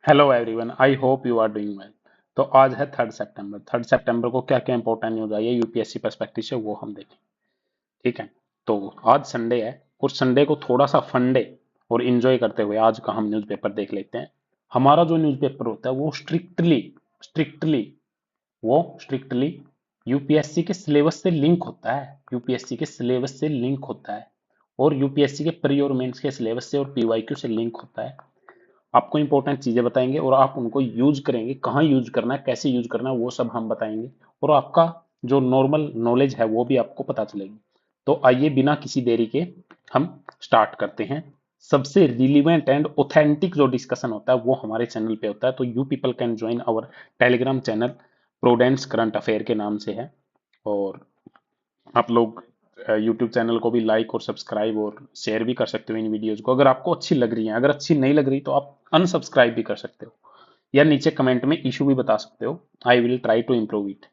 Hello everyone, I hope you are doing well. तो आज है 3 सितंबर। 3 सितंबर को क्या क्या इंपॉर्टेंट न्यूज आई है यूपीएससी पर्सपेक्टिव से, वो हम देखें। ठीक है। तो आज संडे है और संडे को थोड़ा सा फंडे और इंजॉय करते हुए आज का हम न्यूज़पेपर देख लेते हैं। हमारा जो न्यूज़पेपर होता है वो स्ट्रिक्टली स्ट्रिक्टली यूपीएससी के सिलेबस से लिंक होता है। यूपीएससी के सिलेबस से लिंक होता है और यूपीएससी के प्री और मेंस के सिलेबस से और पीवाईक्यू से लिंक होता है। आपको इंपॉर्टेंट चीजें बताएंगे और आप उनको यूज करेंगे, कहाँ यूज करना है, कैसे यूज करना है, वो सब हम बताएंगे। और आपका जो नॉर्मल नॉलेज है वो भी आपको पता चलेगी। तो आइए बिना किसी देरी के हम स्टार्ट करते हैं। सबसे रिलीवेंट एंड ऑथेंटिक जो डिस्कशन होता है वो हमारे चैनल पे होता है, तो you people can join our Telegram channel, Prudence current affair के नाम से है। और आप लोग यूट्यूब चैनल को भी लाइक और सब्सक्राइब और शेयर भी कर सकते हो इन वीडियोज को, अगर आपको अच्छी लग रही है। अगर अच्छी नहीं लग रही तो आप अनसब्सक्राइब भी कर सकते हो या नीचे कमेंट में इशू भी बता सकते हो। I will try to improve it.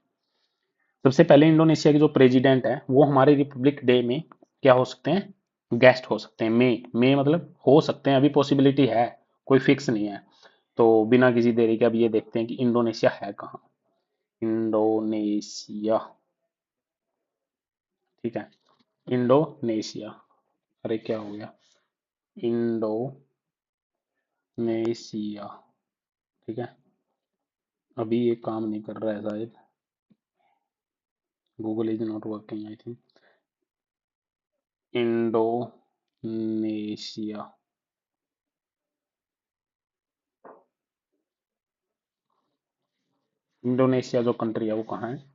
सबसे पहले इंडोनेशिया के जो प्रेसिडेंट है वो हमारे रिपब्लिक डे में क्या हो सकते हैं, गेस्ट हो सकते हैं। मे मतलब हो सकते हैं, अभी पॉसिबिलिटी है, कोई फिक्स नहीं है। तो बिना किसी देरी के अब ये देखते हैं कि इंडोनेशिया है कहाँ। इंडोनेशिया। ठीक है। इंडोनेशिया। अरे क्या हो गया, इंडोनेशिया। ठीक है। अभी ये काम नहीं कर रहा है शायद, Google is not working I think. Indonesia. Indonesia जो कंट्री है वो कहाँ है,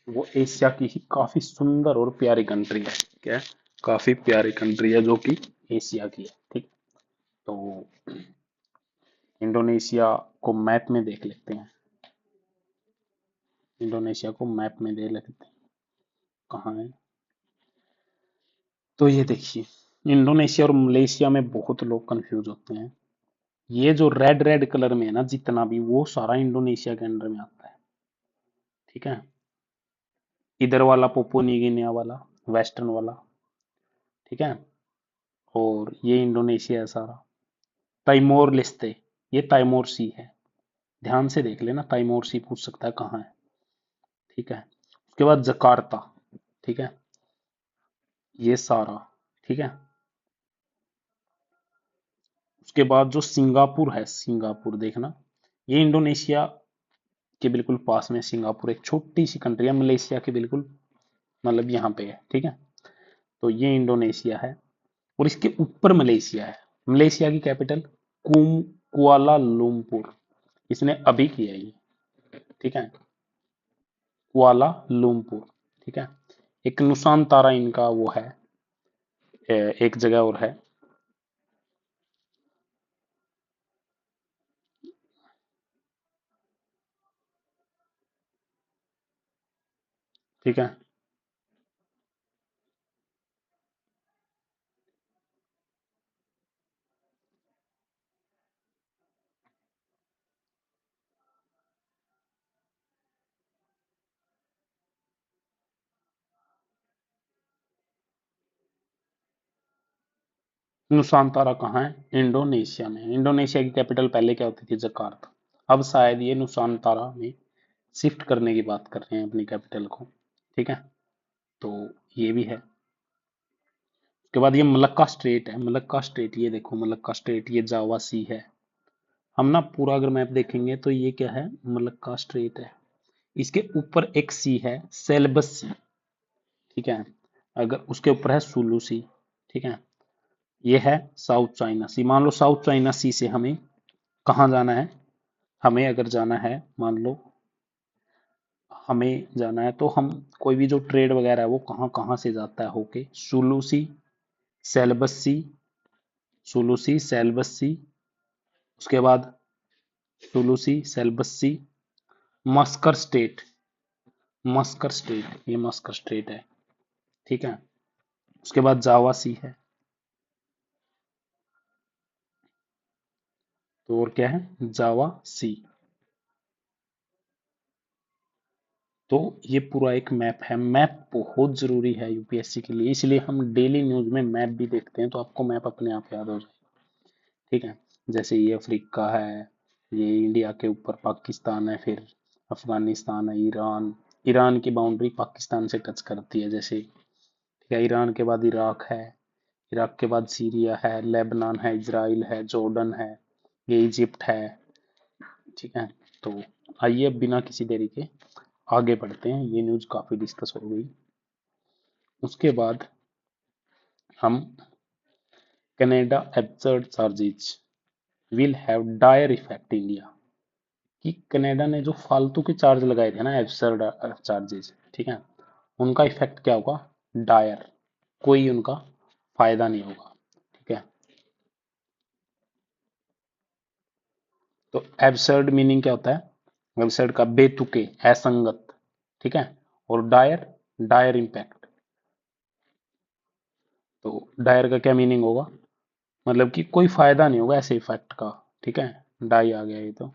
वो एशिया की ही काफी सुंदर और प्यारी कंट्री है। क्या है? काफी प्यारी कंट्री है जो कि एशिया की है। ठीक। तो इंडोनेशिया को मैप में देख लेते हैं। इंडोनेशिया को मैप में देख लेते हैं कहाँ है। तो ये देखिए, इंडोनेशिया और मलेशिया में बहुत लोग कंफ्यूज होते हैं। ये जो रेड रेड कलर में है ना, जितना भी, वो सारा इंडोनेशिया के अंडर में आता है। ठीक है। इधर वाला पोपो न्यू गिनिया वाला, वेस्टर्न वाला। ठीक है। और ये इंडोनेशिया है सारा। तैमोर लिस्ते, ये तैमोर सी है। ध्यान से देख लेना, तैमोर सी पूछ सकता है कहाँ है। ठीक है। उसके बाद जकार्ता। ठीक है। ये सारा। ठीक है। उसके बाद जो सिंगापुर है, सिंगापुर देखना, ये इंडोनेशिया के बिल्कुल पास में। सिंगापुर एक छोटी सी कंट्री है, मलेशिया के बिल्कुल मतलब यहाँ पे है। ठीक है। तो ये इंडोनेशिया है और इसके ऊपर मलेशिया है। मलेशिया की कैपिटल कुआला लुम्पुर। इसने अभी किया ये। ठीक है। कुआला लुम्पुर। ठीक है। एक नुसानतारा इनका वो है, एक जगह और है। ठीक है। नुसानतारा कहाँ है, इंडोनेशिया में। इंडोनेशिया की कैपिटल पहले क्या होती थी, जकार्ता। अब शायद ये नुसानतारा में शिफ्ट करने की बात कर रहे हैं अपनी कैपिटल को। ठीक है। तो ये भी है। उसके बाद ये मलक्का स्ट्रेट है। मलक्का स्ट्रेट, ये देखो मलक्का स्ट्रेट, ये जावा सी है। हम ना पूरा अगर मैप देखेंगे तो ये क्या है, मलक्का स्ट्रेट है। इसके ऊपर एक सी है, सेलेबस सी। ठीक है। अगर उसके ऊपर है सुलू सी। ठीक है। ये है साउथ चाइना सी। मान लो साउथ चाइना सी से हमें कहाँ जाना है, हमें अगर जाना है, मान लो हमें जाना है, तो हम कोई भी जो ट्रेड वगैरह है वो कहाँ कहाँ से जाता है होके, सुलू सी, सेलेबस सी, सुलू सी, सेलेबस सी। उसके बाद सुलू सी, सेलेबस सी, मस्कर स्टेट। मस्कर स्टेट, ये मस्कर स्टेट है। ठीक है। उसके बाद जावा सी है। तो और क्या है, जावा सी। तो ये पूरा एक मैप है। मैप बहुत जरूरी है यूपीएससी के लिए, इसलिए हम डेली न्यूज में मैप भी देखते हैं, तो आपको मैप अपने आप याद हो जाए। ठीक है। जैसे ये अफ्रीका है, ये इंडिया के ऊपर पाकिस्तान है, फिर अफगानिस्तान है, ईरान। ईरान की बाउंड्री पाकिस्तान से टच करती है जैसे, ठीक है। ईरान के बाद इराक है, इराक के बाद सीरिया है, लेबनान है, इजराइल है, जॉर्डन है, ये इजिप्ट है, ठीक है। तो आइए अब बिना किसी देरी के आगे बढ़ते हैं, ये न्यूज काफी डिस्कस हो गई। उसके बाद हम Canada absurd charges will have dire effect India, कि कनाडा ने जो फालतू के चार्ज लगाए थे ना, एब्सर्ड चार्जेस, ठीक है, उनका इफेक्ट क्या होगा, डायर, कोई उनका फायदा नहीं होगा, ठीक है। तो एब्सर्ड मीनिंग क्या होता है, एब्सर्ड का बेतुके, असंगत, ठीक है। और डायर, डायर इम्पैक्ट, तो डायर का क्या मीनिंग होगा, मतलब कि कोई फायदा नहीं होगा ऐसे इफेक्ट का, ठीक है। डाई आ गया ये तो,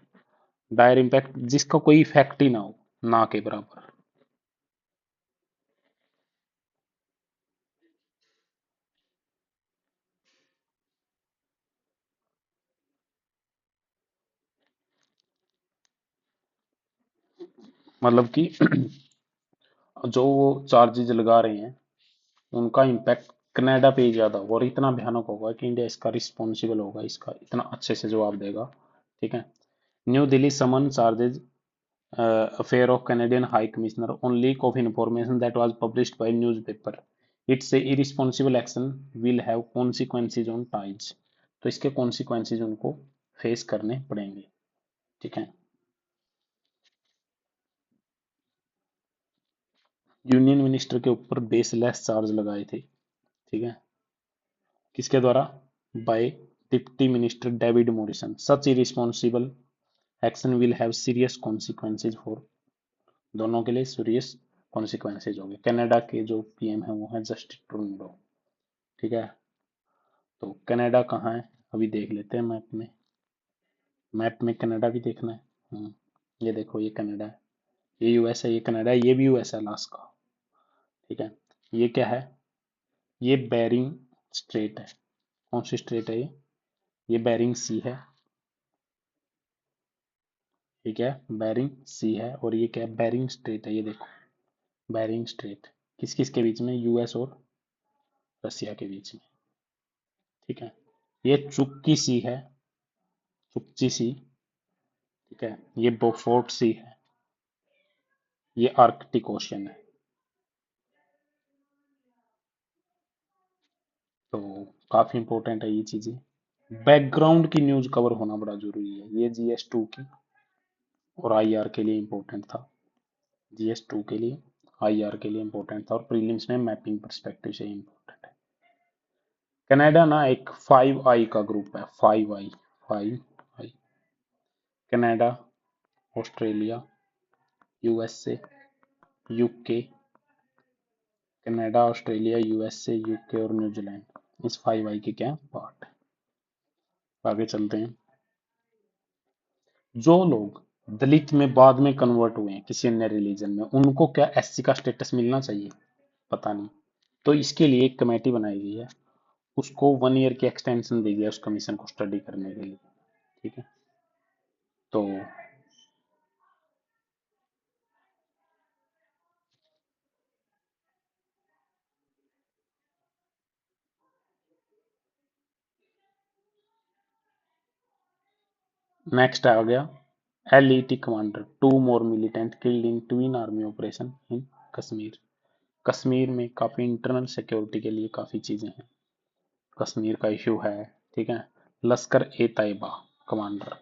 डायर इम्पैक्ट जिसका कोई इफेक्ट ही ना हो, ना के बराबर। मतलब कि जो वो चार्जेज लगा रहे हैं उनका इम्पैक्ट कनाडा पे ही ज्यादा होगा और इतना भयानक होगा कि इंडिया इसका रिस्पॉन्सिबल होगा, इसका इतना अच्छे से जवाब देगा, ठीक है। New Delhi summon charges affair of Canadian High Commissioner on leak of information that was published by newspaper. It's a irresponsible action will have consequences on ties. तो इसके consequences उनको फेस करने पड़ेंगे, ठीक है। यूनियन मिनिस्टर के ऊपर बेसलेस चार्ज लगाए थे, ठीक है, किसके द्वारा, by deputy minister David Morrison. Such irresponsible action will have serious consequences for, दोनों के लिए सीरियस कॉन्सिक्वेंसेज होंगे। कनाडा के जो पीएम है वो है जस्टिन ट्रूडो, ठीक है। तो कनाडा कहाँ है अभी देख लेते हैं मैप में, मैप में कनाडा भी देखना है। ये देखो ये कनाडा है, ये यूएस है, ये कनाडा है, ये भी यूएस है अलास्का, ठीक है। ये क्या है, ये बेरिंग स्ट्रेट है, कौन सी स्ट्रेट है ये बेरिंग सी है, ये क्या है, बेरिंग सी है। और ये क्या है, बेरिंग स्ट्रेट है, ये देखो बेरिंग स्ट्रेट, किस किस के बीच में, यूएस और रसिया के बीच में, ठीक है। ये चुक्की सी है, चुक्ची सी, ठीक है। ये बोफोर्ट सी है, ये आर्कटिक ओशन है। तो काफी इंपॉर्टेंट है ये चीजें, बैकग्राउंड की न्यूज कवर होना बड़ा जरूरी है। ये जीएस 2 की और आईआर के लिए इंपॉर्टेंट था, जीएस 2 के लिए, आईआर के लिए इंपॉर्टेंट था, और प्रीलिम्स में मैपिंग परस्पेक्टिव से इंपॉर्टेंट है। कनाडा ना एक 5I का ग्रुप है, 5I, 5I, Canada, Australia, USA, UK, Canada, Australia, USA, UK और न्यूजीलैंड, इस 5I के क्या पार्ट है। आगे चलते हैं। जो लोग दलित में बाद में कन्वर्ट हुए हैं किसी अन्य रिलीजन में, उनको क्या एससी का स्टेटस मिलना चाहिए, पता नहीं। तो इसके लिए एक कमेटी बनाई गई है, उसको 1 ईयर की एक्सटेंशन दी गई है उस कमीशन को स्टडी करने के लिए, ठीक है। तो नेक्स्ट आ गया, LET commander, 2 more militant killed in twin army operation in Kashmir. Kashmir में काफी इंटरनल सिक्योरिटी के लिए काफी चीजें हैं, कश्मीर का इशू है, ठीक है। लश्कर ए तैयबा कमांडर,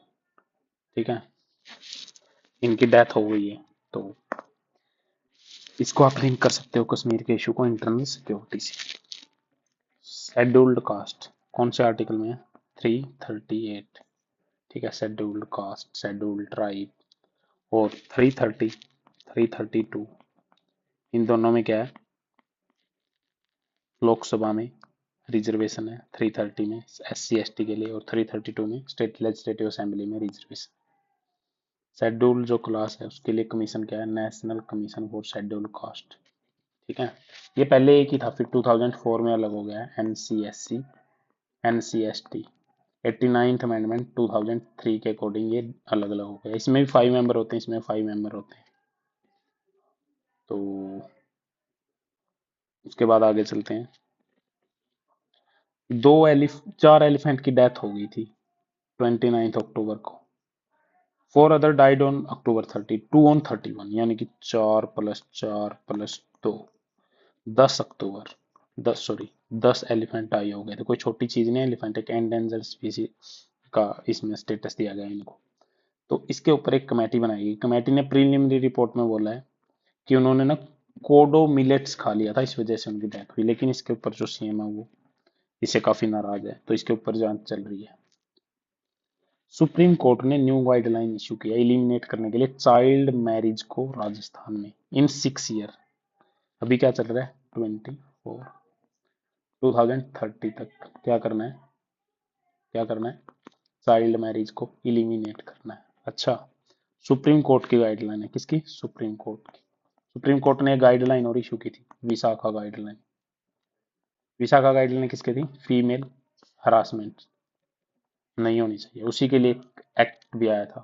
ठीक है, इनकी डेथ हो गई है। तो इसको आप लिंक कर सकते हो कश्मीर के इशू को इंटरनल सिक्योरिटी से। शेड्यूल्ड कास्ट कौन से आर्टिकल में है, 338, ठीक है। शेड्यूल्ड कास्ट, शेड्यूल्ड ट्राइब, और 330, 332, इन दोनों में क्या है, लोकसभा में रिजर्वेशन है 330 में SC ST के लिए, और 332 में स्टेट लेजिस्लेटिव असेंबली में रिजर्वेशन। शेड्यूल्ड जो क्लास है उसके लिए कमीशन क्या है, national commission for scheduled caste, ठीक है। ये पहले एक ही था, फिर 2004 में अलग हो गया है, NCSC, NCST। 89th अमेंडमेंट 2003 के अकॉर्डिंग ये अलग अलग हो गया। इसमें भी 5 मेंबर होते हैं, इसमें 5 मेंबर होते हैं। तो उसके बाद आगे चलते हैं। 4 एलिफेंट की डेथ हो गई थी 29 अक्टूबर को। 4 other died on October 30, 2 on 31, यानी कि 4 + 4 + 2, 10 अक्टूबर, 10 एलिफेंट आई हो गए थे। कोई छोटी चीज नहीं, एलिफेंट एक एंडेंजर स्पीसीज का इसमें स्टेटस दिया गया इनको। तो इसके ऊपर एक कमेटी बनाई गई। कमेटी ने प्रीलिमिनरी रिपोर्ट में बोला है कि उन्होंने ना कोडो मिलेट्स खा लिया था, इस वजह से उनकी डेथ हुई। लेकिन इसके ऊपर जो सीएम है वो इससे काफी नाराज है, तो इसके ऊपर जांच चल रही है। सुप्रीम कोर्ट ने न्यू गाइडलाइन इशू किया एलिमिनेट करने के लिए चाइल्ड मैरिज को राजस्थान में इन 6 ईयर। अभी क्या चल रहा है 2030 तक क्या करना है, चाइल्ड मैरिज को इलिमिनेट करना है। अच्छा, सुप्रीम कोर्ट की गाइडलाइन है, किसकी, सुप्रीम कोर्ट की। सुप्रीम कोर्ट ने गाइडलाइन और इशू की थी, विशाखा गाइडलाइन। विशाखा गाइडलाइन किसकी थी, फीमेल हरासमेंट नहीं होनी चाहिए, उसी के लिए एक्ट भी आया था,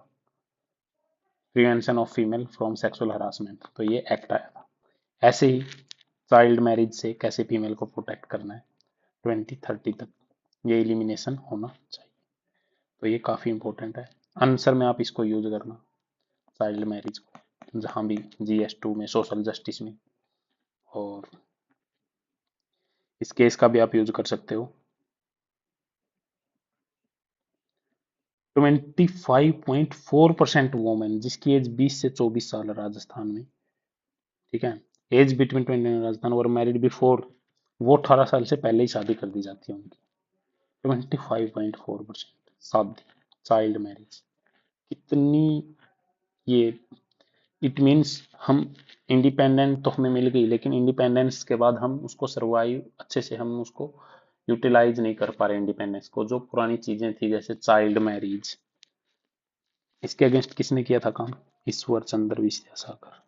prevention of female from sexual harassment, तो ये एक्ट आया था। ऐसे ही चाइल्ड मैरिज से कैसे फीमेल को प्रोटेक्ट करना है 2030 तक, ये एलिमिनेशन होना चाहिए। तो ये काफी इंपॉर्टेंट है, आंसर में आप इसको यूज करना, चाइल्ड मैरिज को, जहां भी GS2 में, सोशल जस्टिस में, और इस केस का भी आप यूज कर सकते हो। 25.4% वोमेन जिसकी एज 20 से 24 साल है राजस्थान में, ठीक है, एज बिटवीन 20 राजस्थान और मैरिड बिफोर, वो 18 साल से पहले ही शादी कर दी जाती है उनकी। 25.4% शादी, चाइल्ड मैरिज, कितनी ये, इट मीन्स हम इंडिपेंडेंट तो हमें मिल गई, लेकिन इंडिपेंडेंस के बाद हम उसको सर्वाइव अच्छे से हम उसको यूटिलाइज नहीं कर पा रहे इंडिपेंडेंस को। जो पुरानी चीजें थी जैसे चाइल्ड मैरिज, इसके अगेंस्ट किसने किया था काम, ईश्वर चंद्र विद्यासागर,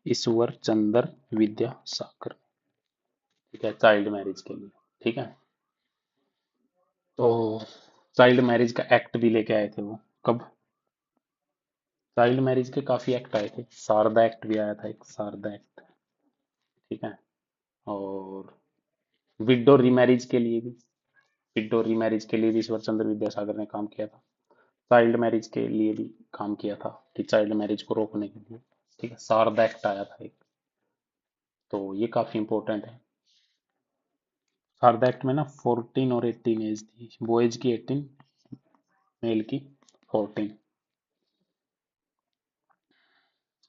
ईश्वर चंद्र विद्यासागर, ठीक है, चाइल्ड मैरिज के लिए, ठीक है। तो चाइल्ड मैरिज का एक्ट भी लेके आए थे वो, कब, चाइल्ड मैरिज के काफी एक्ट आए थे, शारदा एक्ट भी आया था, एक शारदा एक्ट, ठीक है। और विडो रीमैरिज के लिए भी, विडो रीमैरिज के लिए भी ईश्वर चंद्र विद्यासागर ने काम किया था। चाइल्ड मैरिज के लिए भी काम किया था कि चाइल्ड मैरिज को रोकने के लिए, ठीक है, शारदा एक्ट आया था एक, तो ये काफी इंपॉर्टेंट है। शारदा एक्ट में ना 14 और 18 एज थी, बॉयज की 18, मेल की 14।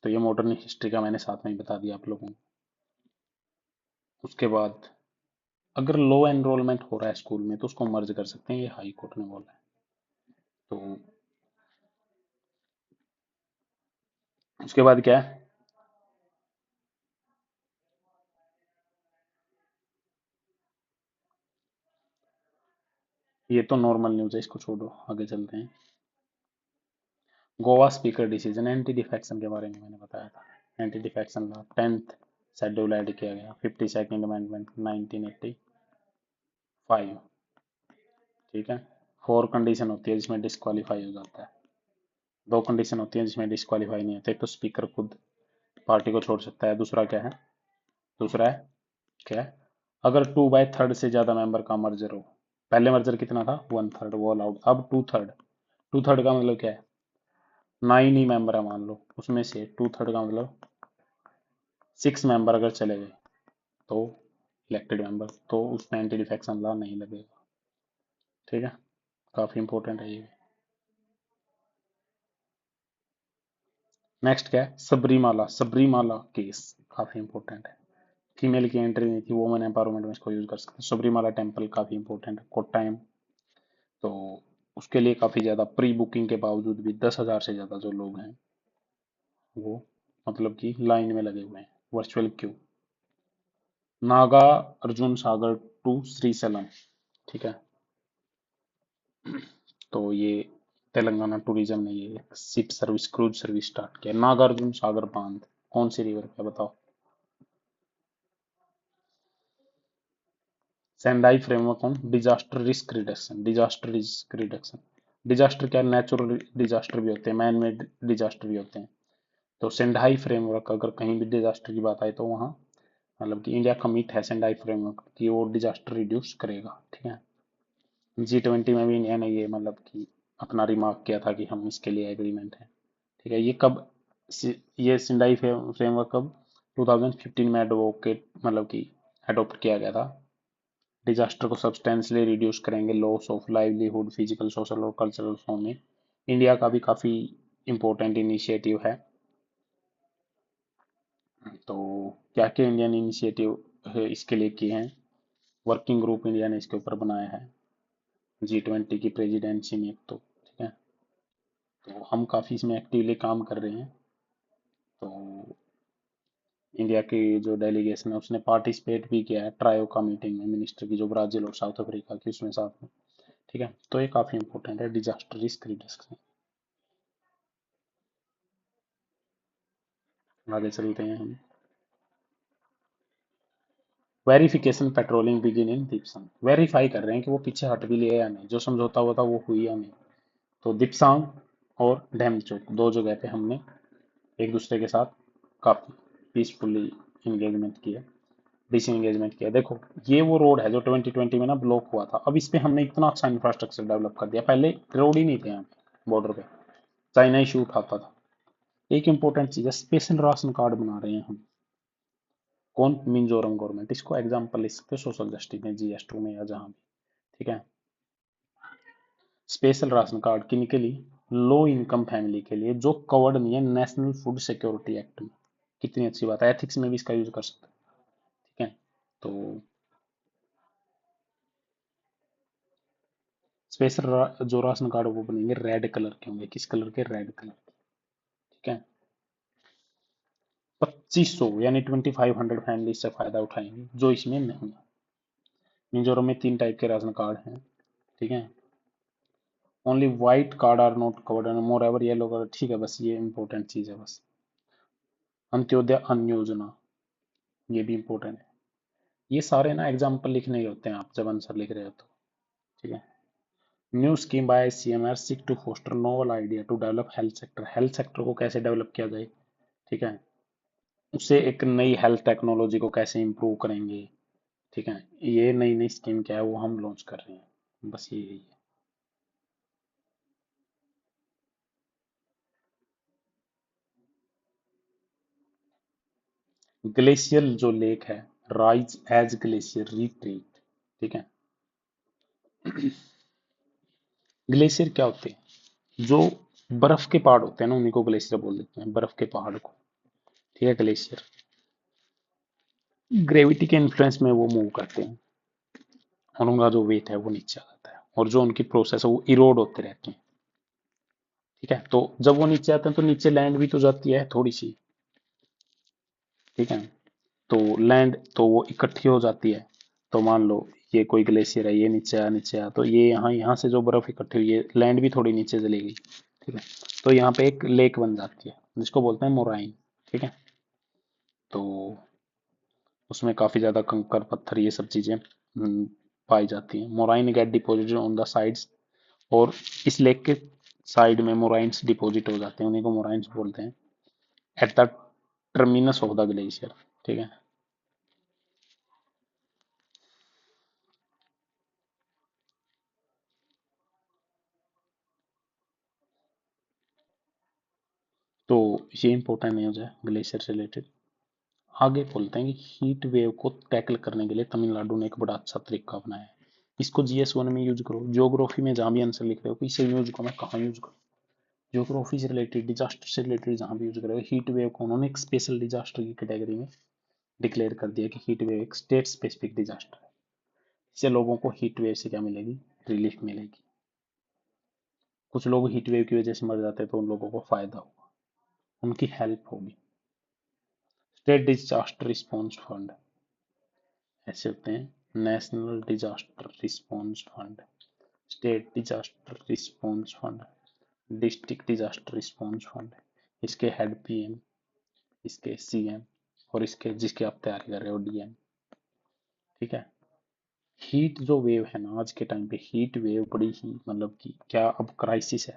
तो ये मॉडर्न हिस्ट्री का मैंने साथ में ही बता दिया आप लोगों को। उसके बाद अगर लो एनरोलमेंट हो रहा है स्कूल में तो उसको मर्ज कर सकते हैं, ये हाई कोर्ट ने बोला है। तो उसके बाद क्या है, ये तो नॉर्मल न्यूज है, इसको छोड़ो, आगे चलते हैं। Goa speaker decision, anti defection के बारे में मैंने बताया था। Anti defection law 10th schedule add किया गया, 52nd अमेंडमेंट 1985, ठीक है। 4 कंडीशन होती है जिसमें डिस्क्वालीफाई हो जाता है, 2 कंडीशन होती है जिसमें डिस्क्वालीफाई नहीं होता। एक तो स्पीकर खुद पार्टी को छोड़ सकता है, दूसरा क्या है, दूसरा है क्या है, अगर 2/3 से ज्यादा मेंबर का मर्जर हो। पहले मर्जर कितना था, 1/3, वो अलाउड, अब 2/3। 2/3 का मतलब क्या है, 9 ही मेंबर है मान लो, उसमें से 2/3 का मतलब 6 मेंबर अगर चले गए तो इलेक्टेड मेंबर, तो उसमें एंटी डिफेक्शन लॉ नहीं लगेगा, ठीक है। काफी इंपॉर्टेंट है ये। नेक्स्ट क्या है, सबरीमाला, सबरीमाला केस काफी इंपॉर्टेंट है। फीमेल की एंट्री नहीं थी, वुमेन एम्पावरमेंट में इसको यूज कर सकते हैं। सबरीमाला टेम्पल काफी इंपॉर्टेंट है, कोट्टायम, तो उसके लिए काफी ज्यादा प्री बुकिंग के बावजूद भी 10,000 से ज्यादा जो लोग हैं वो मतलब कि लाइन में लगे हुए हैं, virtual queue. Nagarjuna Sagar to Srisailam, ठीक है। तो ये तेलंगाना टूरिज्म ने ये ship service, cruise service start किया। नागार्जुन सागर बांध कौन सी रिवर पे बताओ, Sendai framework on disaster risk reduction. Disaster risk reduction, disaster क्या, नेचुरल डिजास्टर भी होते हैं, मैन मेड डिजास्टर भी होते हैं। तो सेंडाई फ्रेमवर्क, अगर कहीं भी डिजास्टर की बात आए तो वहाँ मतलब कि इंडिया कमिट है सेंडाई फ्रेमवर्क कि वो डिजास्टर रिड्यूस करेगा। ठीक है, G20 में भी इंडिया ने ये मतलब कि अपना रिमार्क किया था कि हम इसके लिए एग्रीमेंट है। ठीक है, ये कब, ये सिंडाई फ्रेमवर्क कब 2015 में एडवोकेट मतलब कि अडोप्ट किया गया था। डिजास्टर को सब्सटेंशियली रिड्यूस करेंगे, loss of livelihood physical social और कल्चरल फॉर्म में। इंडिया का भी काफी इंपॉर्टेंट इनिशिएटिव है। तो क्या क्या इंडियन इनिशिएटिव है इसके लिए किए हैं, वर्किंग ग्रुप इंडिया ने इसके ऊपर बनाया है G20 की प्रेसिडेंसी में। तो ठीक है, तो हम काफी इसमें एक्टिवली काम कर रहे हैं। तो इंडिया की जो डेलीगेशन है उसने पार्टिसिपेट भी किया है ट्रायो का मीटिंग में, मिनिस्टर की जो ब्राजील और साउथ अफ्रीका की, उसमें साथ में। ठीक है, तो ये काफी इंपॉर्टेंट है डिजास्टर रिस्क रिडक्शन। आगे चलते हैं हम। Verification patrolling begin in Depsang, verify कर रहे हैं कि वो पीछे हट भी लिए या नहीं, जो समझौता हुआ था वो हुई या नहीं। तो दिप्सांग और डेमचोक दो जगह पे हमने एक दूसरे के साथ काफी पीसफुली इंगेजमेंट किया, डिसएंगेजमेंट किया। देखो ये वो रोड है जो 2020 में ना ब्लॉक हुआ था, अब इस पे हमने इतना अच्छा इंफ्रास्ट्रक्चर डेवलप कर दिया, पहले रोड ही नहीं थे यहाँ पे बॉर्डर पे, चाइना इशू उठाता था। एक इंपॉर्टेंट चीज है, स्पेशल राशन कार्ड बना रहे हैं हम। कौन, मिजोरम गवर्नमेंट, इसको एग्जाम्पल ले सकते हो सोशल जस्टिस में, GS2 में या जहां भी। ठीक है, स्पेशल राशन कार्ड किन के लिए, लो इनकम फैमिली के लिए जो कवर्ड नहीं है नेशनल फूड सिक्योरिटी एक्ट में। कितनी अच्छी बात है, एथिक्स में भी इसका यूज कर सकते हैं। ठीक है, तो स्पेशल जो राशन कार्ड वो बनेंगे रेड कलर के होंगे, किस कलर के, रेड कलर। ठीक है, 2500 यानी 2500 फैमिली इससे फायदा उठाएंगे जो इसमें नहीं है। मिजोरम में 3 टाइप के राशन कार्ड हैं। ठीक है, only white card are not covered and moreover yellow card. ठीक है, बस ये इंपॉर्टेंट चीज है बस। अंत्योदय अन्न योजना, ये भी इंपॉर्टेंट है। ये सारे ना एग्जाम्पल लिखने ही होते हैं आप जब आंसर लिख रहे हो तो। ठीक है, new scheme by CMR seek to foster novel idea to develop health sector, health sector को कैसे डेवलप किया जाए। ठीक है, उससे एक नई हेल्थ टेक्नोलॉजी को कैसे इंप्रूव करेंगे। ठीक है, ये नई नई स्कीम क्या है वो हम लॉन्च कर रहे हैं, बस ये यही है। ग्लेशियर जो लेक है, राइज एज ग्लेशियर रिट्रीट। ठीक है, ग्लेशियर क्या होते हैं, जो बर्फ के पहाड़ होते हैं ना उन्हीं को ग्लेशियर बोल देते हैं, बर्फ के पहाड़ को। ठीक है, ग्लेशियर ग्रेविटी के इन्फ्लुएंस में वो मूव करते हैं और उनका जो वेट है वो नीचे आ जाता है, और जो उनकी प्रोसेस है वो इरोड होते रहते हैं। ठीक है, तो जब वो नीचे आते हैं तो नीचे लैंड भी तो जाती है थोड़ी सी। ठीक है, तो लैंड तो वो इकट्ठी हो जाती है। तो मान लो ये कोई ग्लेशियर है, ये नीचे आया तो ये यहाँ यहाँ से जो बर्फ इकट्ठी हुई है, लैंड भी थोड़ी नीचे चली गई। ठीक है, तो यहाँ पे एक लेक बन जाती है जिसको बोलते हैं मोराइन। ठीक है, तो उसमें काफी ज्यादा कंकर पत्थर ये सब चीजें पाई जाती हैं। Moraine get deposited on the sides, और इस लेक के साइड में मोराइंस डिपॉजिट हो जाते हैं, उन्हीं को मोराइंस बोलते हैं, at the terminus of the glacier. ठीक है, तो ये इंपॉर्टेंट न्यूज है ग्लेशियर से रिलेटेड। आगे बोलते हैं कि हीट वेव को टैकल करने के लिए तमिलनाडु ने एक बड़ा अच्छा तरीका अपनाया है। इसको GS1 में यूज करो, ज्योग्राफी में जहां भी आंसर लिख रहे हो कि इसे यूज करो, मैं कहाँ यूज करूँ, ज्योग्राफी से रिलेटेड, डिजास्टर से रिलेटेड जहां भी यूज करो। हीट वेव को उन्होंने एक स्पेशल डिजास्टर की कैटेगरी में डिक्लेयर कर दिया कि हीट वेव एक स्टेट स्पेसिफिक डिजास्टर है। इससे लोगों को हीट वेव से क्या मिलेगी, रिलीफ मिलेगी। कुछ लोग हीट वेव की वजह से मर जाते हैं तो उन लोगों को फायदा होगा, उनकी हेल्प होगी। स्टेट डिजास्टर रिस्पॉन्स फंड ऐसे होते हैं, national disaster response fund, state disaster response fund, district disaster response fund. इसके हेड PM, इसके CM, और इसके जिसकी आप तैयारी कर रहे हो DM। ठीक है, हीट जो वेव है ना आज के टाइम पे, हीट वेव बड़ी ही मतलब कि क्या अब क्राइसिस है।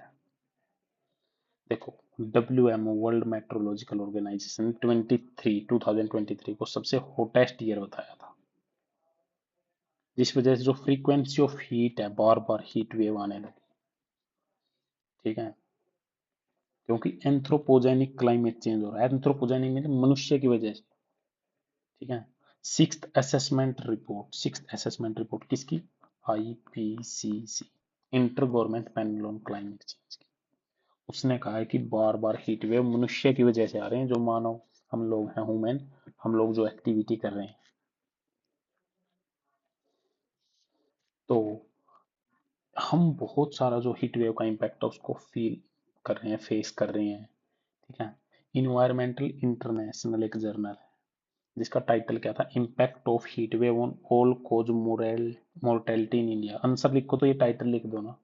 देखो, WMO वर्ल्ड मेट्रोलॉजिकल ऑर्गेनाइजेशन 2023 को सबसे हॉटेस्ट ईयर बताया था, जिस वजह से जो फ्रीक्वेंसी ऑफ हीट है, बार बार हीट वेव आने लगी। ठीक है, क्योंकि एंथ्रोपोजेनिक क्लाइमेट चेंज हो रहा है। एंथ्रोपोजेनिक मतलब मनुष्य की वजह से। ठीक है, सिक्स्थ असेसमेंट रिपोर्ट किसकी? IPCC, inter government panel on climate change की। उसने कहा है कि बार बार हीट वेव मनुष्य की वजह से आ रहे हैं, जो मानव हम लोग हैं, ह्यूमन, हम लोग जो एक्टिविटी कर रहे हैं। तो हम बहुत सारा जो हीट वेव का इम्पैक्ट है उसको फील कर रहे हैं, फेस कर रहे हैं। ठीक है, इन्वायरमेंटल इंटरनेशनल एक जर्नल है जिसका टाइटल क्या था, impact of heat wave on all cause mortality in India. Answer लिखो तो ये टाइटल लिख दो ना,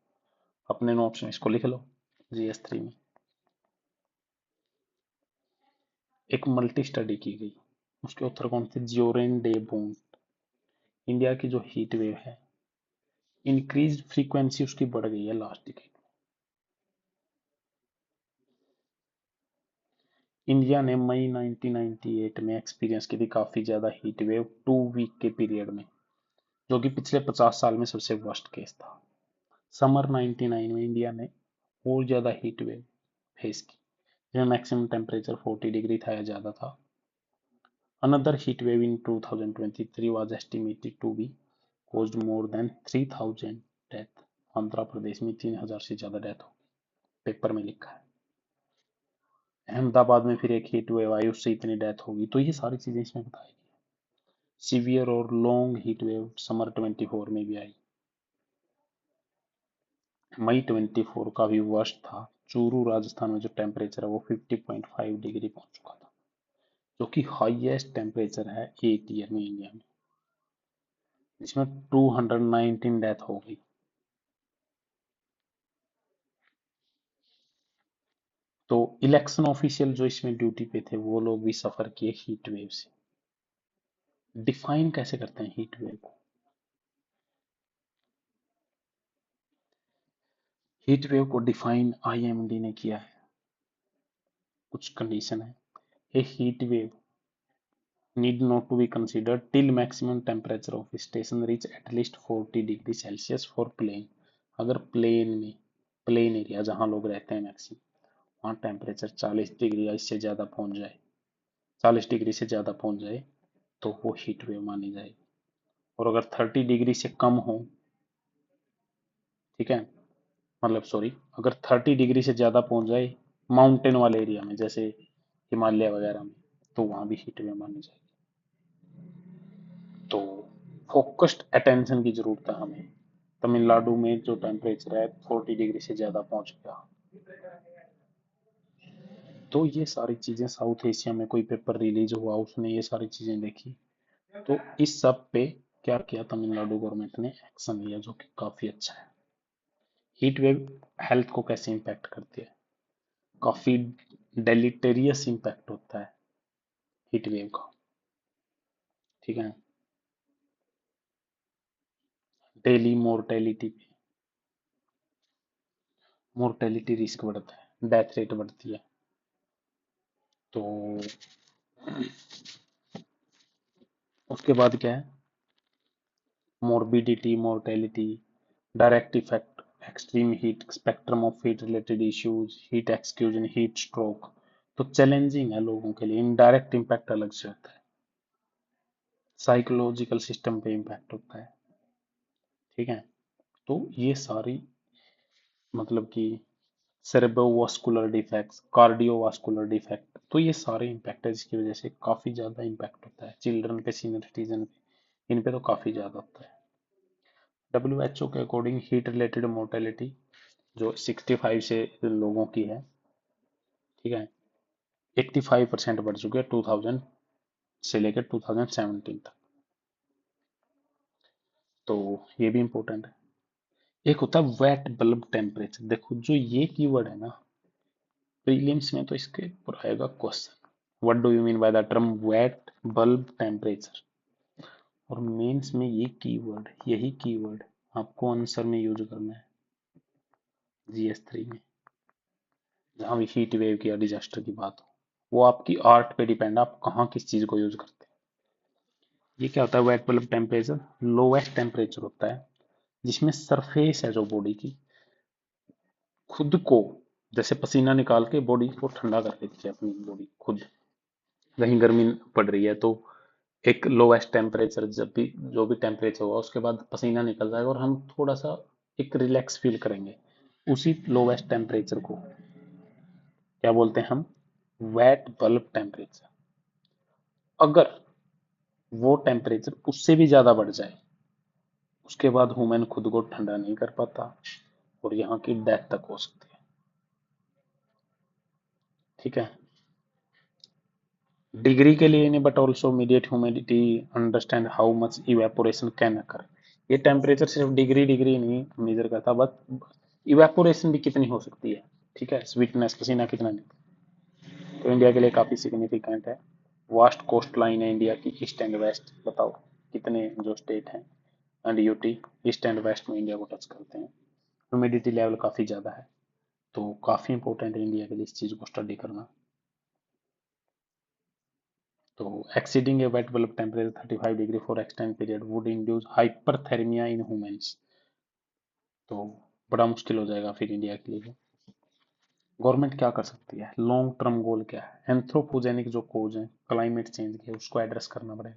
अपने नोट्स में इसको लिख लो, GS3 में। एक मल्टी स्टडी की गई, उसके उत्तर कौन थे? ज्योरेन डे बोन। इंडिया की जो हीट वेव है, इंक्रीज फ्रीक्वेंसी उसकी बढ़ गई है लास्ट डिकेड। इंडिया ने मई 1998 में एक्सपीरियंस की थी काफी ज्यादा हीट वेव 2 वीक के पीरियड में, जो कि पिछले 50 साल में सबसे वर्स्ट केस था। समर 99 में इंडिया ने और ज्यादा हीट वेव फेस की, जिसमें मैक्सिमम टेम्परेचर 40 डिग्री था या ज्यादा था। Another heat wave in 2023 was estimated to be caused more than 3000 death. Andhra Pradesh में 3000 से ज्यादा डेथ हो, पेपर में लिखा है। अहमदाबाद में फिर एक हीट वेव आई, उससे इतनी डेथ होगी। तो ये सारी चीजें इसमें बताई गई। सीवियर और लॉन्ग हीट वेव समर 24 में भी आई। मई 24 का भी वर्स्ट था। चूरू राजस्थान में जो टेम्परेचर है वो 50.5 डिग्री पहुंच चुका था, जो कि हाईएस्ट टेम्परेचर है एक ईयर में इंडिया में, जिसमें 219 डेथ हो गई। तो इलेक्शन ऑफिशियल जो इसमें ड्यूटी पे थे वो लोग भी सफर किए हीट वेव से। डिफाइन कैसे करते हैं हीट वेव को? हीट वेव को डिफाइन IMD ने किया है, कुछ कंडीशन है। A heat wave need not to be considered till maximum temperature of station reach at least 40 degree Celsius for plain. अगर प्लेन एरिया जहां लोग रहते हैं मैक्सिमम, वहां टेम्परेचर 40 डिग्री या इससे ज्यादा पहुंच जाए, 40 डिग्री से ज्यादा पहुंच जाए, तो वो हीट वेव मानी जाएगी। और अगर 30 डिग्री से कम हो, ठीक है, मतलब सॉरी, अगर 30 डिग्री से ज्यादा पहुंच जाए माउंटेन वाले एरिया में, जैसे हिमालय वगैरह में, तो वहां भी हीट वेव मानी जाएगी। तो फोकस्ड अटेंशन की जरूरत है हमें। तमिलनाडु में जो टेम्परेचर है 40 डिग्री से ज्यादा पहुंच गया। तो ये सारी चीजें, साउथ एशिया में कोई पेपर रिलीज हुआ, उसने ये सारी चीजें देखी, तो इस सब पे क्या किया, तमिलनाडु गवर्नमेंट ने एक्शन लिया, जो कि काफी अच्छा है। हीट वेव हेल्थ को कैसे इम्पैक्ट करती है? काफी डेलिटेरियस इम्पैक्ट होता है हीट वेव का। ठीक है, डेली मोर्टेलिटी पे, मोर्टेलिटी रिस्क बढ़ता है, डेथ रेट बढ़ती है। तो उसके बाद क्या है, morbidity, mortality, direct effect, extreme heat, spectrum of heat related issues, heat exhaustion, heat stroke. तो चैलेंजिंग है लोगों के लिए। इनडायरेक्ट इम्पैक्ट अलग से होता है, साइकोलॉजिकल सिस्टम पे इम्पैक्ट होता है। ठीक है, तो ये सारी मतलब कि सेरेब्रोवास्कुलर डिफेक्ट्स, कार्डियोवास्कुलर डिफेक्ट, तो ये सारे इम्पैक्ट है जिसकी वजह से काफी ज्यादा इम्पैक्ट होता है चिल्ड्रन पे, सीनियर सिटीजन पे, इन पे तो काफी ज्यादा होता है। WHO के अकॉर्डिंग हीट रिलेटेड मोर्टेलिटी जो 65 से लोगों की है, ठीक है, 85% बढ़ चुकी है 2000 से लेकर 2017 तक। तो ये भी इंपॉर्टेंट है। एक होता है वेट बल्ब टेम्परेचर। देखो जो ये कीवर्ड है ना, प्रीलिम्स में तो इसके ऊपर आएगा question, what do you mean by the term wet bulb temperature. और मेंस में ये कीवर्ड, यही कीवर्ड आपको आंसर में यूज करना है GS3 में, जहां भी हीट वेव की या डिजास्टर की बात हो। वो आपकी आर्ट पे डिपेंड है, आप कहाँ किस चीज को यूज करते हैं। ये क्या होता है, wet bulb temperature lowest temperature होता है जिसमें सरफेस है जो बॉडी की खुद को, जैसे पसीना निकाल के बॉडी को ठंडा कर देती है अपनी बॉडी खुद, कहीं गर्मी पड़ रही है तो एक लोवेस्ट टेम्परेचर, जब भी जो भी टेम्परेचर होगा उसके बाद पसीना निकल जाएगा और हम थोड़ा सा एक रिलैक्स फील करेंगे। उसी लोवेस्ट टेम्परेचर को क्या बोलते हैं हम, वेट बल्ब टेम्परेचर। अगर वो टेम्परेचर उससे भी ज्यादा बढ़ जाए उसके बाद ह्यूमन खुद को ठंडा नहीं कर पाता और यहाँ की डेथ तक हो सकती है। ठीक है, डिग्री के लिए नहीं but also immediate humidity, understand how much evaporation can occur. ये टेम्परेचर सिर्फ डिग्री डिग्री नहीं मेजर करता, बट इवेपोरेशन भी कितनी हो सकती है। ठीक है, स्वीटनेस पसीना कितना नहीं, तो इंडिया के लिए काफी सिग्निफिकेंट है। वास्ट कोस्ट लाइन है इंडिया की, ईस्ट एंड वेस्ट, बताओ कितने जो स्टेट हैं and UT east and west में इंडिया को टच करते हैं। ह्यूमिडिटी लेवल काफी ज्यादा है, तो काफी इंपॉर्टेंट है इंडिया के लिए इस चीज को स्टडी करना। तो exceeding a wet bulb temperature 35 degree for extended period would induce hyperthermia in humans। तो बड़ा मुश्किल हो जाएगा फिर इंडिया के लिए। गवर्नमेंट क्या कर सकती है, लॉन्ग टर्म गोल क्या है, एंथ्रोपोजेनिक जो कोज है क्लाइमेट चेंज के उसको एड्रेस करना पड़ेगा।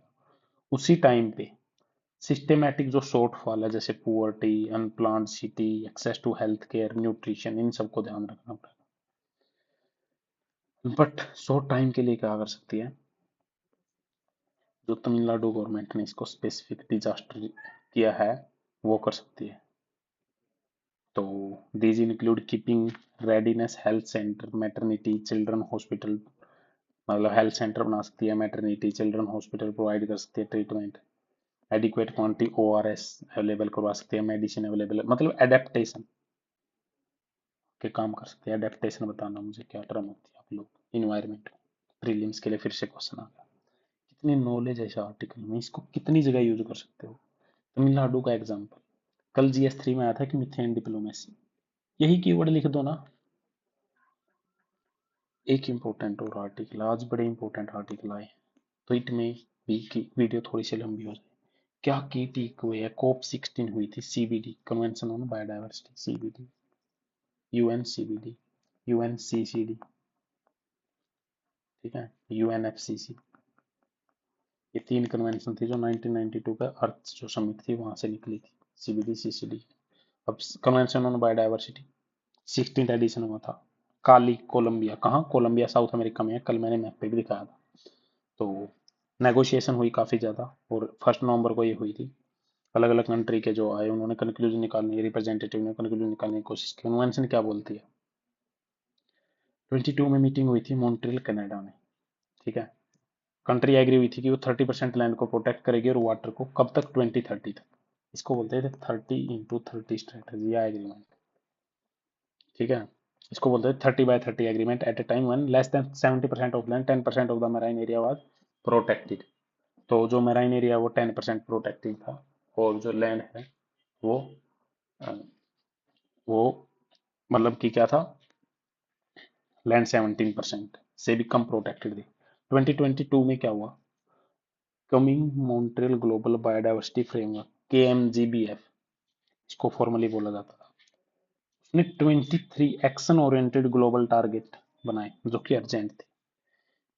उसी टाइम पे सिस्टेमेटिक जो शॉर्टफॉल है जैसे poverty, unplanned city, access to health care, nutrition, इन सबको ध्यान रखना पड़ेगा। बट शॉर्ट टाइम के लिए क्या कर सकती है, जो तमिलनाडु गवर्नमेंट ने इसको स्पेसिफिक डिजास्टर किया है वो कर सकती है। तो these include keeping readiness health centre, maternity, children hospital, मतलब हेल्थ सेंटर बना सकती है, मैटरनिटी चिल्ड्रन हॉस्पिटल प्रोवाइड कर सकती है treatment, adequate quantity ORS available करवा सकती है, मेडिसिन अवेलेबल, मतलब एडेप्टेशन के काम कर सकते हैं। एडेप्टेशन बताना मुझे क्या टर्म होती है आप लोग इन्वायरमेंट, प्रीलिम्स के लिए फिर से क्वेश्चन आ गया। कितनी नॉलेज है इस आर्टिकल में, इसको कितनी जगह यूज कर सकते हो। तमिलनाडु का एग्जाम्पल कल GS3 में आया था कि मिथेन डिप्लोमेसी, यही कीवर्ड लिख दो ना। एक इंपॉर्टेंट और आर्टिकल, आज बड़े इंपॉर्टेंट आर्टिकल आए तो इट में भी की वीडियो थोड़ी सी लंबी हो जाए। क्या की टीक हुए है, COP16 हुई थी, CBD convention on biodiversity, CBD, UN CBD, UNCCD, ठीक है, UNFCC, ये 3 कन्वेंशन थी जो 1992 का अर्थ जो समिट थी वहां से निकली थी, CBD CCD। अब convention on biodiversity 16th edition हुआ था, काली कोलंबिया, कहाँ कोलंबिया साउथ अमेरिका में है, कल मैंने मैप पे भी दिखाया था। तो नेगोशिएशन हुई काफी ज्यादा और 1 नवंबर को ये हुई थी। अलग अलग कंट्री के जो आए उन्होंने कंक्लूजन निकालने, रिप्रेजेंटेटिव ने कंक्लूजन निकालने की कोशिश की। कन्वेंशन क्या बोलती है, 22 में मीटिंग हुई थी मॉन्ट्रियल कनाडा में। ठीक है, कंट्री एग्री हुई थी कि वो 30% लैंड को प्रोटेक्ट करेगी और वाटर को, कब तक, 2030 तक। इसको बोलते थे 30x30 स्ट्रेटेजी या एग्रीमेंट। ठीक है, इसको बोलते हैं 30x30 agreement at a time one less than 70% of land 10% of the marine area was protected. तो जो मैराइन एरिया वो 10% प्रोटेक्टेड था और जो लैंड है वो वो मतलब कि क्या था, लैंड 17% से भी कम प्रोटेक्टेड थी। 2022 में क्या हुआ, coming Montreal global biodiversity framework, KMGBF इसको फॉर्मली बोला जाता था, उसने 23 एक्शन ओरिएंटेड ग्लोबल टारगेट बनाए जो कि अर्जेंट थे,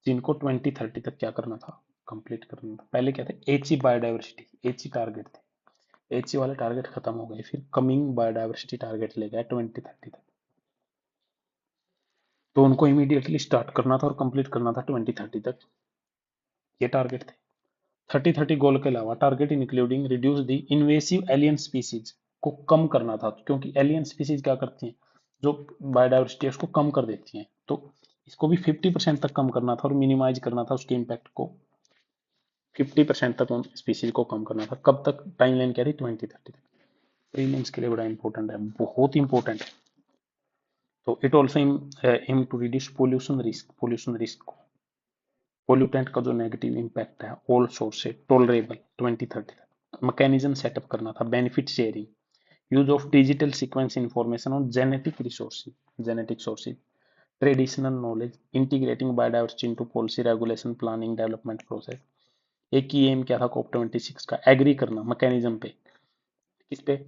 जिनको 2030 तक क्या करना था, कंप्लीट करना था। पहले क्या थे, HE बायोडाइवर्सिटी, HE टारगेट थे, HE वाले टारगेट खत्म हो गए, फिर कमिंग बायोडाइवर्सिटी टारगेट ले गए 2030 तक। तो उनको इमीडिएटली स्टार्ट करना था और कंप्लीट करना था 2030 तक, ये टारगेट थे। 30-30 गोल के अलावा target including reduce the invasive alien species को कम करना था, क्योंकि एलियन स्पीसीज क्या करती हैं, जो बायोडाइवर्सिटी है उसको कम कर देती हैं। तो इसको भी 50% तक कम करना था और मिनिमाइज करना था उसके इम्पैक्ट को, 50% तक उन स्पीसीज को कम करना था। कब तक, टाइम लाइन क्या थी, 2030 तक। प्रीलिम्स के लिए बड़ा इंपॉर्टेंट है, बहुत इंपॉर्टेंट है। तो it also aim to reduce pollution risk, pollution risk को पोल्यूटेंट का जो नेगेटिव इम्पैक्ट है ऑल सोर्स से टॉलरेबल 2030 तक। मैकेनिज्म सेटअप करना था, benefit sharing, use of digital sequence information on genetic resources, genetic sources, traditional knowledge, integrating biodiversity into policy regulation planning development process. एक ही एम क्या था कॉप 26 का, एग्री करना मैकेनिज्म पे, किस पे,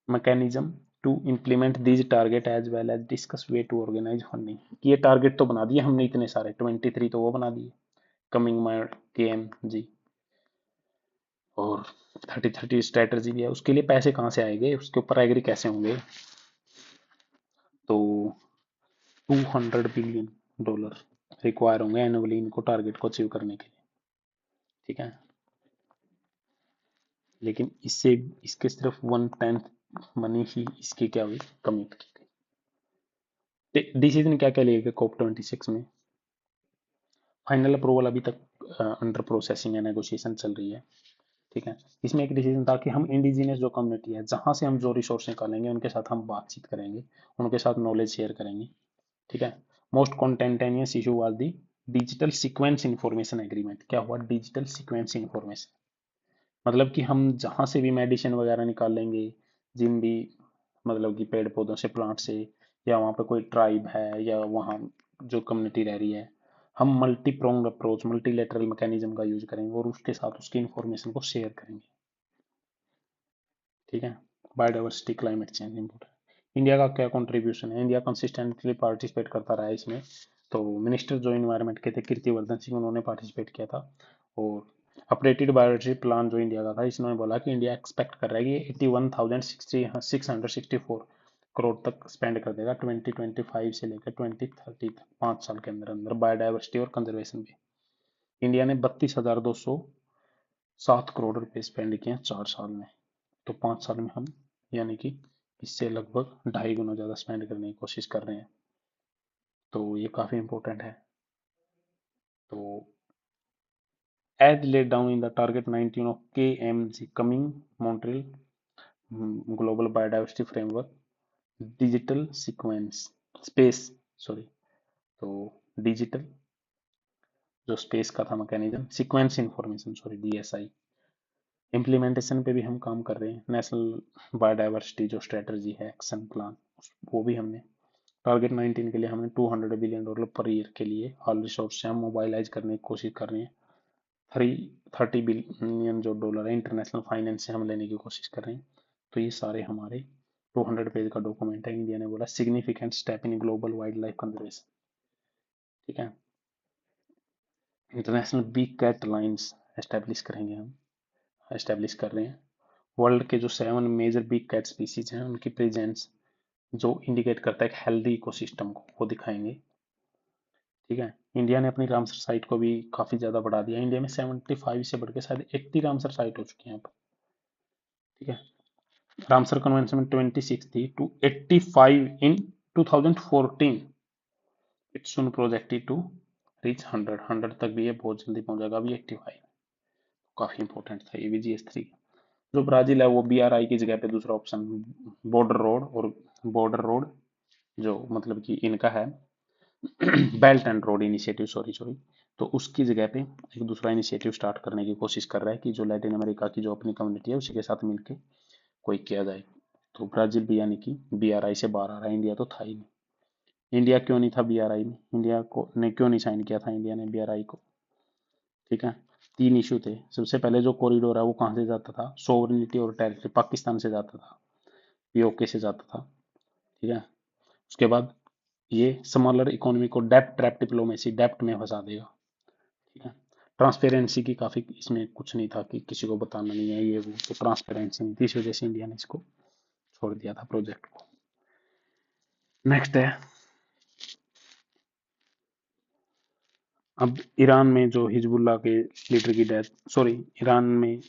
mechanism to implement these target as well as discuss way to organise funding. ये टारगेट तो बना दिए हमने इतने सारे, 23 तो वो बना दिए, कमिंग माई के एम जी, और 30-30 स्ट्रेटजी भी है, उसके लिए पैसे कहाँ से आएंगे, उसके ऊपर एग्री कैसे होंगे। तो $200 बिलियन रिक्वायर होंगे एनुअली इनको टारगेट को अचीव करने के लिए, ठीक है। लेकिन इससे, इसके सिर्फ 1/10 मनी ही इसकी क्या हुई, कमिट की गई। डिसीजन क्या क्या लिए गए कॉप 26 में, फाइनल अप्रूवल अभी तक अंडर प्रोसेसिंग है, नेगोशिएशन चल रही है, ठीक है। इसमें एक डिसीजन था कि हम इंडिजिनियस जो कम्युनिटी है, जहां से हम जो रिसोर्स निकालेंगे उनके साथ हम बातचीत करेंगे, उनके साथ नॉलेज शेयर करेंगे, ठीक है। Most contentious issue was the digital sequence information agreement. क्या हुआ, डिजिटल सीक्वेंस इंफॉर्मेशन, मतलब कि हम जहां से भी मेडिसिन वगैरह निकाल लेंगे, जिन भी मतलब कि पेड़ पौधों से, प्लांट से, या वहाँ पे कोई ट्राइब है या वहाँ जो कम्युनिटी रह रही है, हम multi prong approach, multilateral mechanism का यूज करेंगे और उसके साथ उसकी इंफॉर्मेशन को शेयर करेंगे, ठीक है। Biodiversity, climate change important. India का क्या कंट्रीब्यूशन है, इंडिया कंसिस्टेंटली पार्टिसिपेट करता रहा है इसमें। तो मिनिस्टर जो इन्वायरमेंट के थे कीर्तिवर्धन सिंह, उन्होंने पार्टिसिपेट किया था। और अपडेटेड बायोडाइवर्सिटी प्लान जो इंडिया का था, इसमें बोला कि इंडिया एक्सपेक्ट कर रहा है कि 81,664 करोड़ तक स्पेंड कर देगा 2025 से लेकर 2030 तक, 5 साल के अंदर अंदर बायोडाइवर्सिटी और कंजर्वेशन पे। इंडिया ने 32,207 करोड़ रुपए स्पेंड किए हैं 4 साल में। तो 5 साल में हम, यानी कि इससे लगभग 2.5 गुना ज्यादा स्पेंड करने की कोशिश कर रहे हैं। तो ये काफी इंपॉर्टेंट है। तो as laid down in the target 19 of KMG coming Montreal global biodiversity framework, digital sequence space, sorry, तो डिजिटल जो स्पेस का था mechanism, sequence information, sorry, DSI implementation पे भी हम काम कर रहे हैं। नेशनल बायोडाइवर्सिटी जो स्ट्रेटजी है, एक्शन प्लान, वो भी हमने टारगेट 19 के लिए हमने $200 बिलियन पर ईयर के लिए ऑल रिसोर्स से हम मोबाइलाइज करने की कोशिश कर रहे हैं। 30 बिलियन जो डॉलर है इंटरनेशनल फाइनेंस से हम लेने की कोशिश कर रहे हैं। तो ये सारे हमारे 200 पेज का डॉक्यूमेंट है। इंडिया ने बोला significant step in global wild life conservation, ठीक है। International big cat lines establish करेंगे हम, एस्टेब्लिश कर रहे हैं। वर्ल्ड के जो 7 मेजर बिग कैट स्पीसीज हैं उनकी प्रेजेंस जो इंडिकेट करता है एक हेल्दी इकोसिस्टम को, वो दिखाएंगे, ठीक है। इंडिया ने अपनी रामसर साइट को भी काफी ज्यादा बढ़ा दिया। इंडिया में 75 से बढ़ के शायद 80 रामसर साइट हो चुकी है अब, ठीक है। रामसर कन्वेंशन में 26 थी to 85 in 2014। It's soon projected to reach 100 तक भी ये बहुत जल्दी पहुंचेगा। अभी 85, काफी इंपॉर्टेंट था ये भी GS3। जो ब्राजील है वो BRI की जगह पे दूसरा ऑप्शन, बॉर्डर रोड, और बॉर्डर रोड जो मतलब कि इनका है belt and road initiative, sorry sorry, तो उसकी जगह पे एक दूसरा इनिशिएटिव स्टार्ट करने की कोशिश कर रहा है कि जो लैटिन अमेरिका की जो अपनी कम्युनिटी है उसी के साथ मिलकर कोई किया जाए। तो ब्राजील भी यानी कि BRI से बाहर आ रहा है, इंडिया तो था ही नहीं। इंडिया क्यों नहीं था BRI में, इंडिया को ने क्यों नहीं साइन किया था इंडिया ने BRI को, ठीक है। 3 इशू थे। सबसे पहले जो कॉरिडोर है वो कहाँ से जाता था, सोवरेनिटी और टेरिटरी पाकिस्तान से जाता था, POK से जाता था, ठीक है। उसके बाद ये स्मॉलर इकोनॉमी को डेप्ट ट्रैप डिप्लोमेसी, डेप्ट में फंसा देगा, ठीक है। ट्रांसपेरेंसी की काफी इसमें कुछ नहीं था कि किसी को बताना नहीं है ये वो, तो ट्रांसपेरेंसी नहीं थी, इस वजह से इंडिया ने इसको छोड़ दिया था प्रोजेक्ट को। नेक्स्ट है, अब ईरान में जो हिजबुल्ला के लीडर की डेथ, सॉरी, ईरान में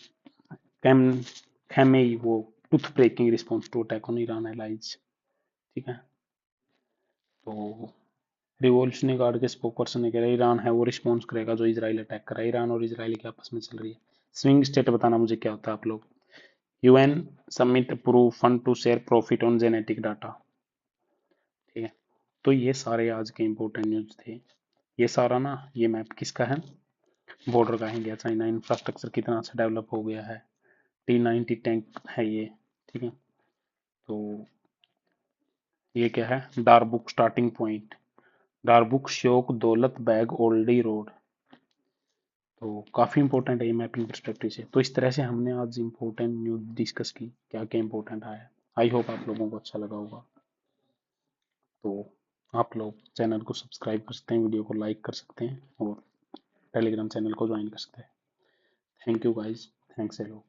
कैम Khamenei vow tooth breaking response to attack on Iran allies, ठीक है। तो रिवॉल्यूशनरी गार्ड के स्पोक पर्सन ने कह रहा ईरान है वो रिस्पॉन्स करेगा जो इजराइल अटैक कर रहा है। ईरान और इजराइल की आपस में चल रही है। स्विंग स्टेट बताना मुझे क्या होता है आप लोग। UN submit approve fund to share profit on genetic data, ठीक है। तो ये सारे आज के इंपॉर्टेंट न्यूज थे। ये सारा ना, ये मैप किसका है, बॉर्डर का है। इंडिया चाइना इंफ्रास्ट्रक्चर कितना अच्छा डेवलप हो गया है, T90 टैंक है ये, ठीक है। तो ये क्या है, डारबुक स्टार्टिंग पॉइंट, डारबुक श्योक दौलत बैग ओल्डी रोड। तो काफ़ी इंपॉर्टेंट है ये मैपिंग परस्पेक्टिव से। तो इस तरह से हमने आज इंपॉर्टेंट न्यूज डिस्कस की, क्या क्या इंपॉर्टेंट आया। आई होप आप लोगों को अच्छा लगा होगा। तो आप लोग चैनल को सब्सक्राइब कर सकते हैं, वीडियो को लाइक कर सकते हैं और टेलीग्राम चैनल को ज्वाइन कर सकते हैं। Thank you guys, thanks a lot.